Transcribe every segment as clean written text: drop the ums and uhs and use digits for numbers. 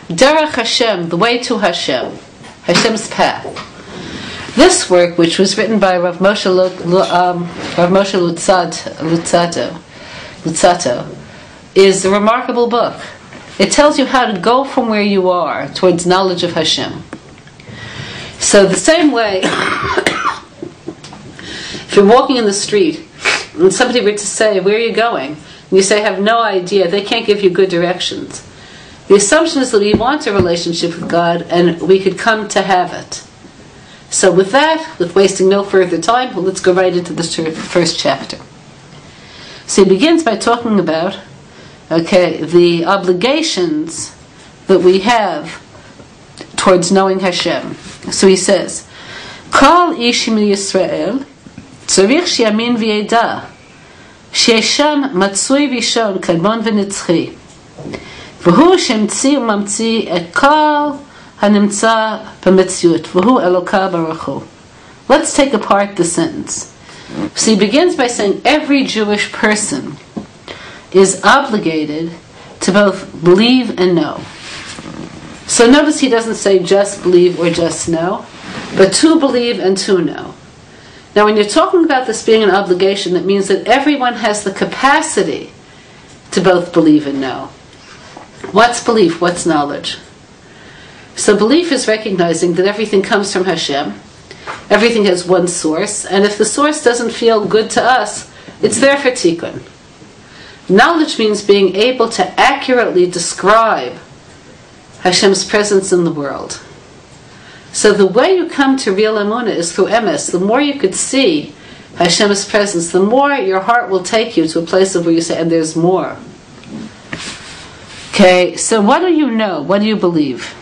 Derech Hashem, the way to Hashem, Hashem's path. This work, which was written by Rav Moshe Lutzato, is a remarkable book. It tells you how to go from where you are towards knowledge of Hashem. So the same way, if you're walking in the street and somebody were to say, "Where are you going?" and you say, "I have no idea," they can't give you good directions. The assumption is that we want a relationship with God and we could come to have it. So with that, with wasting no further time, let's go right into the first chapter. So he begins by talking about the obligations that we have towards knowing Hashem. So he says, Kol ish Yisrael tzarich sheyamin v'yeda she'esham matzui v'ishon kadmon v'nitzchi v'hu she'mtzi u'mamtzi et kol hanimtza b'metziut v'hu Eloka Baruch Hu. Let's take apart the sentence. So he begins by saying every Jewish person is obligated to both believe and know. So notice he doesn't say just believe or just know, but to believe and to know. Now when you're talking about this being an obligation, that means that everyone has the capacity to both believe and know. What's belief? What's knowledge? So belief is recognizing that everything comes from Hashem. Everything has one source, and if the source doesn't feel good to us, it's there for tikkun. Knowledge means being able to accurately describe Hashem's presence in the world. So the way you come to real emunah is through emes. The more you could see Hashem's presence, the more your heart will take you to a place of where you say, and there's more. Okay, so what do you know? What do you believe?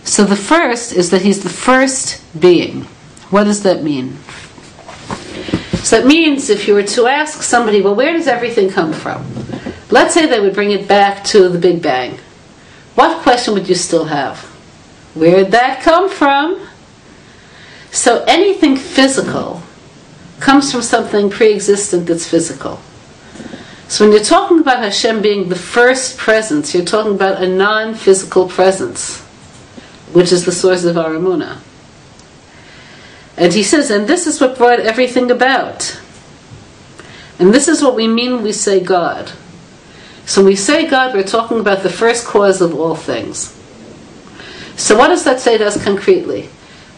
So the first is that He's the first being. What does that mean? So that means if you were to ask somebody, well, where does everything come from? Let's say they would bring it back to the Big Bang. What question would you still have? Where did that come from? So anything physical comes from something pre-existent that's physical. So when you're talking about Hashem being the first presence, you're talking about a non-physical presence, which is the source of our emunah. And he says, and this is what brought everything about. And this is what we mean when we say God. So when we say God, we're talking about the first cause of all things. So what does that say to us concretely?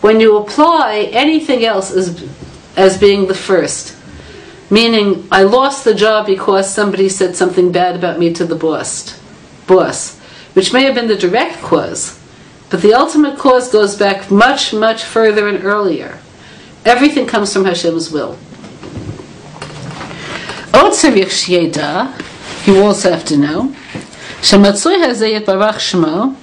When you apply anything else as being the first, meaning I lost the job because somebody said something bad about me to the boss, which may have been the direct cause, but the ultimate cause goes back much, much further and earlier. Everything comes from Hashem's will. You also have to know shematzui hazeh yitbarach shmo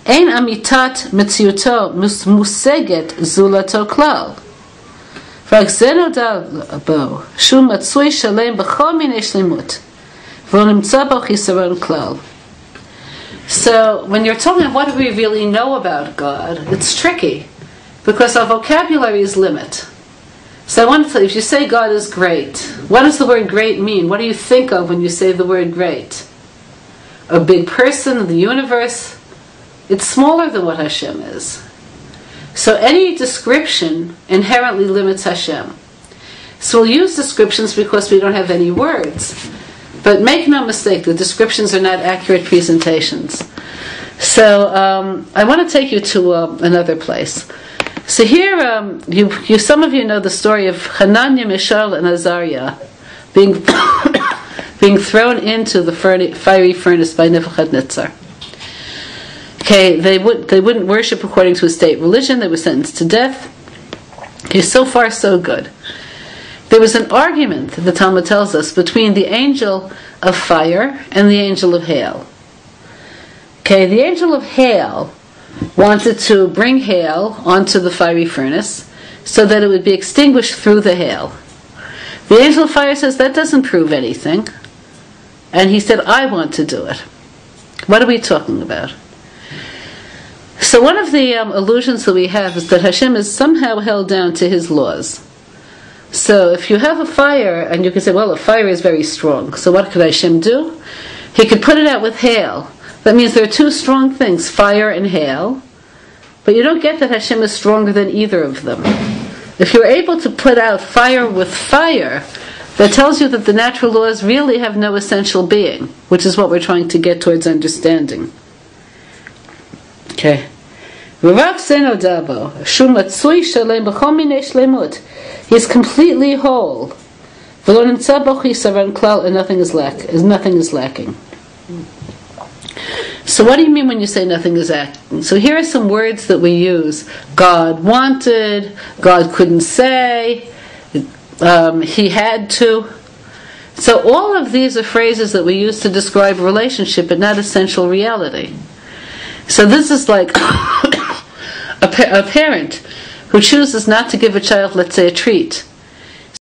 ein amitat metziuto museget zulato klal rak ze noda bo shu matzui shalem b'chol minei shlemut v'lo nimtza bo chisaron klal. So when you're talking what do we really know about God, it's tricky because our vocabulary is limit. So I want to tell you, if you say God is great, what does the word great mean? What do you think of when you say the word great? A big person in the universe? It's smaller than what Hashem is. So any description inherently limits Hashem. So we'll use descriptions because we don't have any words. But make no mistake, the descriptions are not accurate presentations. So I want to take you to another place. So here, some of you know the story of Hananiah, Mishael, and Azariah being being thrown into the fiery furnace by Nebuchadnezzar. Okay, they wouldn't worship according to a state religion. They were sentenced to death. Okay, so far so good. There was an argument, the Talmud tells us, between the angel of fire and the angel of hail. Okay, the angel of hail wanted to bring hail onto the fiery furnace so that it would be extinguished through the hail. The angel of fire says that doesn't prove anything. And he said, I want to do it. What are we talking about? So one of the illusions that we have is that Hashem is somehow held down to His laws. So if you have a fire, and you can say, well, a fire is very strong, so what could Hashem do? He could put it out with hail, That means there are two strong things, fire and hail, but you don't get that Hashem is stronger than either of them. If you're able to put out fire with fire, that tells you that the natural laws really have no essential being, which is what we're trying to get towards understanding. Okay. He is completely whole. And nothing is lacking. So what do you mean when you say nothing is lacking? So here are some words that we use. God wanted, God couldn't say, he had to. So all of these are phrases that we use to describe a relationship, but not essential reality. So this is like a parent who chooses not to give a child, let's say, a treat.